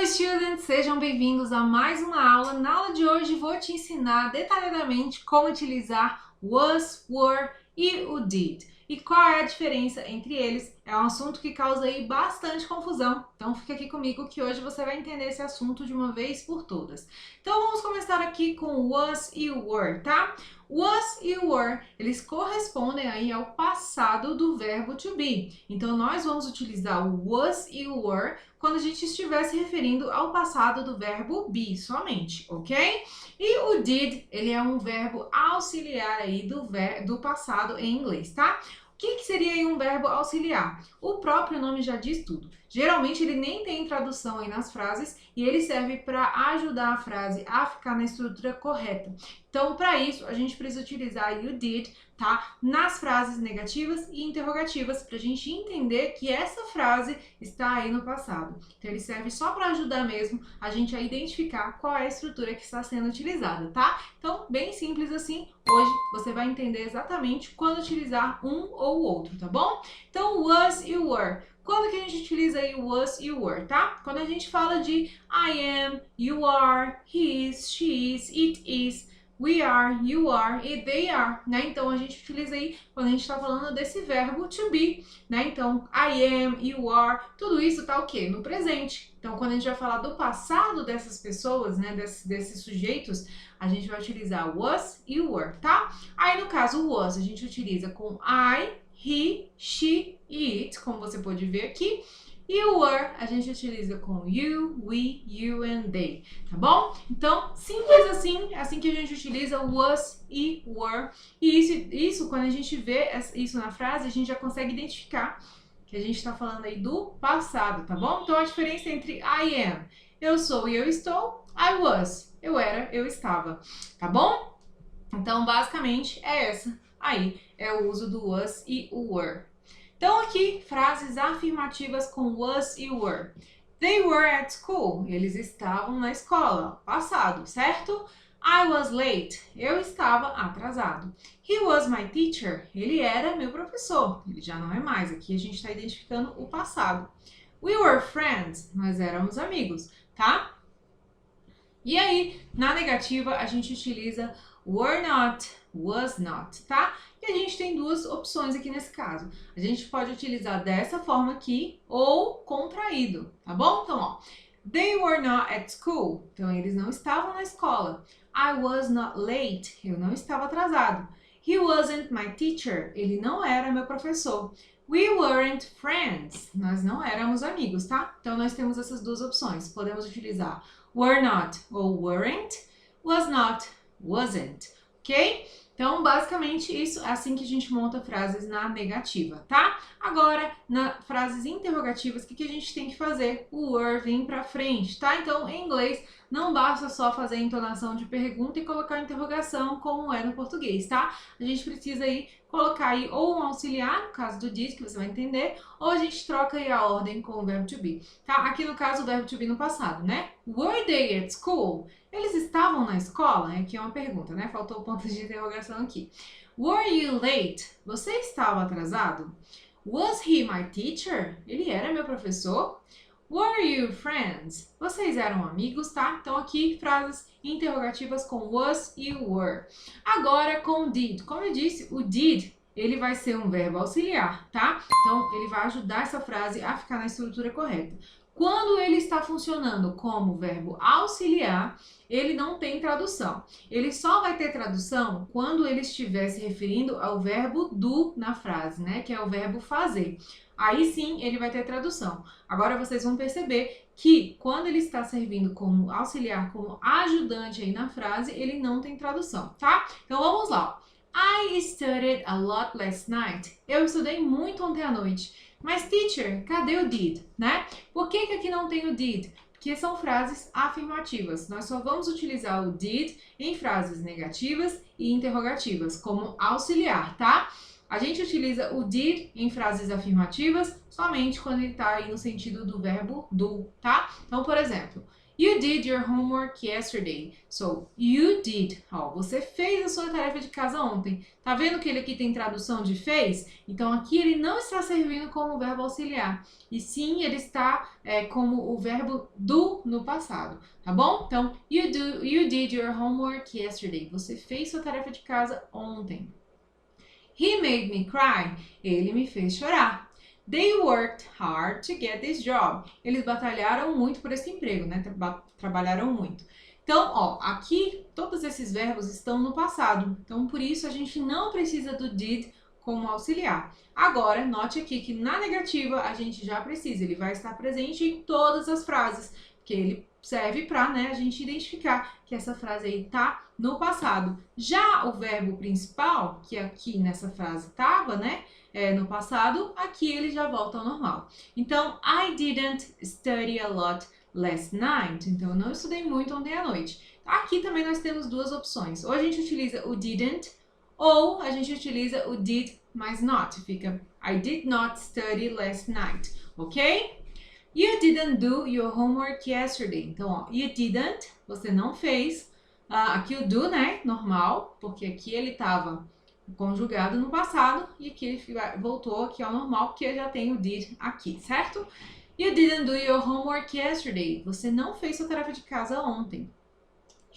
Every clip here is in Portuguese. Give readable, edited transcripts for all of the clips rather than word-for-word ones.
students! Sejam bem-vindos a mais uma aula. Na aula de hoje vou te ensinar detalhadamente como utilizar was, were e o did. E qual é a diferença entre eles? É um assunto que causa aí bastante confusão. Então fica aqui comigo que hoje você vai entender esse assunto de uma vez por todas. Então vamos começar aqui com was e were, tá? Was e were, eles correspondem aí ao passado do verbo to be. Então nós vamos utilizar o was e o were quando a gente estiver se referindo ao passado do verbo be somente, ok? E o did, ele é um verbo auxiliar aí do passado em inglês, tá? O que seria aí um verbo auxiliar? O próprio nome já diz tudo. Geralmente ele nem tem tradução aí nas frases e ele serve para ajudar a frase a ficar na estrutura correta. Então, para isso, a gente precisa utilizar you did, tá? Nas frases negativas e interrogativas, para a gente entender que essa frase está aí no passado. Então, ele serve só para ajudar mesmo a gente a identificar qual é a estrutura que está sendo utilizada, tá? Então, bem simples assim, hoje você vai entender exatamente quando utilizar um ou outro, tá bom? Então, was e were. Quando que a gente utiliza aí o was e o were, tá? Quando a gente fala de I am, you are, he is, she is, it is, we are, you are e they are, né? Então a gente utiliza aí quando a gente está falando desse verbo to be, né? Então I am, you are, tudo isso tá o quê? No presente. Então quando a gente vai falar do passado dessas pessoas, né? Desses sujeitos, a gente vai utilizar was e were, tá? Aí no caso o was a gente utiliza com I, he, she e it, como você pode ver aqui. E o were a gente utiliza com you, we, you and they, tá bom? Então, simples assim, é assim que a gente utiliza was e were. E isso, quando a gente vê isso na frase, a gente já consegue identificar que a gente está falando aí do passado, tá bom? Então, a diferença entre I am, eu sou e eu estou, I was, eu era, eu estava, tá bom? Então, basicamente, é essa aí, é o uso do was e o were. Então aqui, frases afirmativas com was e were. They were at school. Eles estavam na escola. Passado, certo? I was late. Eu estava atrasado. He was my teacher. Ele era meu professor. Ele já não é mais. Aqui a gente está identificando o passado. We were friends. Nós éramos amigos, tá? E aí, na negativa, a gente utiliza were not, was not, tá? E a gente tem duas opções aqui nesse caso. A gente pode utilizar dessa forma aqui ou contraído, tá bom? Então, ó, they were not at school. Então, eles não estavam na escola. I was not late. Eu não estava atrasado. He wasn't my teacher. Ele não era meu professor. We weren't friends. Nós não éramos amigos, tá? Então, nós temos essas duas opções. Podemos utilizar were not ou weren't, was not, wasn't, ok? Então, basicamente, isso é assim que a gente monta frases na negativa, tá? Agora, nas frases interrogativas, o que a gente tem que fazer? O were vem pra frente, tá? Então, em inglês, não basta só fazer a entonação de pergunta e colocar a interrogação como é no português, tá? A gente precisa aí colocar aí ou um auxiliar, no caso do did, que você vai entender, ou a gente troca aí a ordem com o verbo to be, tá? Aqui no caso, o verbo to be no passado, né? Were they at school? Eles estavam na escola? Aqui é uma pergunta, né? Faltou o ponto de interrogação aqui. Were you late? Você estava atrasado? Was he my teacher? Ele era meu professor? Were you friends? Vocês eram amigos, tá? Então aqui frases interrogativas com was e were. Agora com did. Como eu disse, o did ele vai ser um verbo auxiliar, tá? Então ele vai ajudar essa frase a ficar na estrutura correta. Quando ele está funcionando como verbo auxiliar, ele não tem tradução. Ele só vai ter tradução quando ele estiver se referindo ao verbo do na frase, né? Que é o verbo fazer. Aí sim ele vai ter tradução. Agora vocês vão perceber que quando ele está servindo como auxiliar, como ajudante aí na frase, ele não tem tradução, tá? Então vamos lá. I studied a lot last night. Eu estudei muito ontem à noite. Mas, teacher, cadê o did, né? Por que aqui não tem o did? Porque são frases afirmativas. Nós só vamos utilizar o did em frases negativas e interrogativas, como auxiliar, tá? A gente utiliza o did em frases afirmativas somente quando ele está aí no sentido do verbo do, tá? Então, por exemplo, You did your homework yesterday. So, you did. Ó, você fez a sua tarefa de casa ontem. Tá vendo que ele aqui tem tradução de fez? Então, aqui ele não está servindo como verbo auxiliar. E sim, ele está como o verbo do no passado. Tá bom? Então, you did your homework yesterday. Você fez sua tarefa de casa ontem. He made me cry. Ele me fez chorar. They worked hard to get this job. Eles batalharam muito por esse emprego, né? Trabalharam muito. Então, ó, aqui todos esses verbos estão no passado. Então, por isso a gente não precisa do did como auxiliar. Agora, note aqui que na negativa a gente já precisa. Ele vai estar presente em todas as frases, porque ele serve para, né, a gente identificar que essa frase aí tá no passado. Já o verbo principal, que aqui nessa frase tava, né, no passado, aqui ele já volta ao normal. Então, I didn't study a lot last night. Então, eu não estudei muito ontem à noite. Aqui também nós temos duas opções. Ou a gente utiliza o didn't, ou a gente utiliza o did mais not. Fica I did not study last night, ok? You didn't do your homework yesterday. Então, ó, you didn't, você não fez. Aqui o do, né, normal, porque aqui ele estava conjugado no passado e aqui ele voltou aqui ao normal, porque já tem o did aqui, certo? You didn't do your homework yesterday. Você não fez sua tarefa de casa ontem.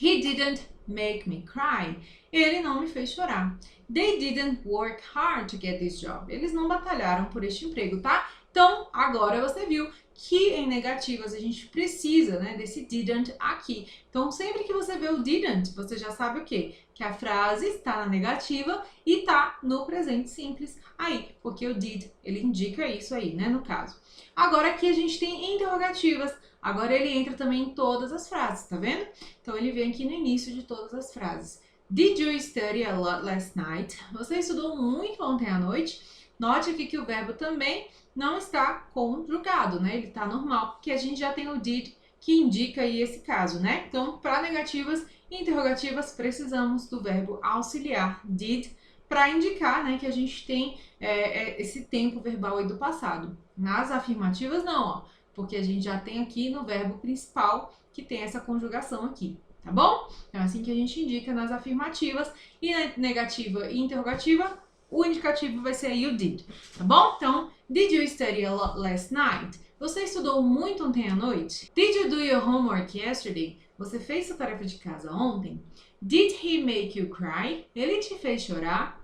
He didn't make me cry. Ele não me fez chorar. They didn't work hard to get this job. Eles não batalharam por este emprego, tá? Então, agora você viu que em negativas a gente precisa, né, desse didn't aqui. Então, sempre que você vê o didn't, você já sabe o quê? Que a frase está na negativa e está no presente simples aí, porque o did, ele indica isso aí, né, no caso. Agora aqui a gente tem interrogativas. Agora ele entra também em todas as frases, tá vendo? Então, ele vem aqui no início de todas as frases. Did you study a lot last night? Você estudou muito ontem à noite? Note aqui que o verbo também não está conjugado, né? Ele está normal, porque a gente já tem o did que indica aí esse caso, né? Então, para negativas e interrogativas, precisamos do verbo auxiliar did para indicar, né, que a gente tem esse tempo verbal aí do passado. Nas afirmativas, não, ó, porque a gente já tem aqui no verbo principal que tem essa conjugação aqui, tá bom? Então, é assim que a gente indica nas afirmativas e na negativa e interrogativa, o indicativo vai ser you did, tá bom? Então, did you study a lot last night? Você estudou muito ontem à noite? Did you do your homework yesterday? Você fez sua tarefa de casa ontem? Did he make you cry? Ele te fez chorar?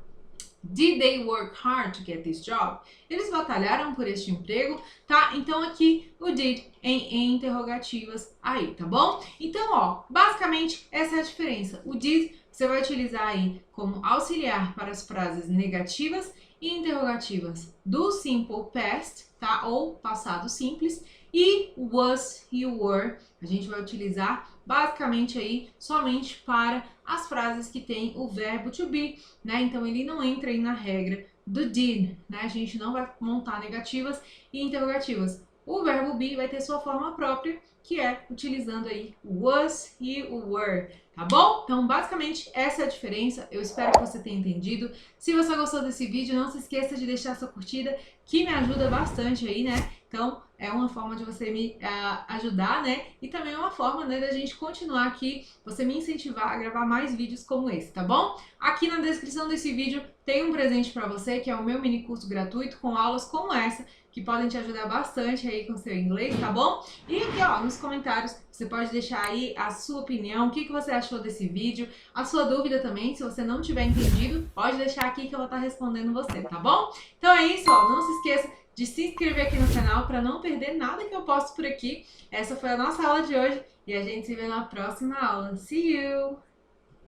Did they work hard to get this job? Eles batalharam por este emprego, tá? Então aqui o did em interrogativas aí, tá bom? Então, ó, basicamente essa é a diferença. O did você vai utilizar aí como auxiliar para as frases negativas e interrogativas do simple past, tá? Ou passado simples. E was e were a gente vai utilizar basicamente aí somente para as frases que tem o verbo to be, né? Então ele não entra aí na regra do did, né? A gente não vai montar negativas e interrogativas. O verbo be vai ter sua forma própria, que é utilizando aí o was e o were, tá bom? Então, basicamente, essa é a diferença. Eu espero que você tenha entendido. Se você gostou desse vídeo, não se esqueça de deixar sua curtida, que me ajuda bastante aí, né? Então, é uma forma de você me ajudar, né? E também é uma forma, né, da gente continuar aqui, você me incentivar a gravar mais vídeos como esse, tá bom? Aqui na descrição desse vídeo tem um presente para você, que é o meu mini curso gratuito com aulas como essa, que podem te ajudar bastante aí com o seu inglês, tá bom? E aqui, ó, nos comentários, você pode deixar aí a sua opinião, o que você achou desse vídeo, a sua dúvida também, se você não tiver entendido, pode deixar aqui que eu vou estar respondendo você, tá bom? Então é isso, ó, não se esqueça de se inscrever aqui no canal para não perder nada que eu posto por aqui. Essa foi a nossa aula de hoje e a gente se vê na próxima aula. See you!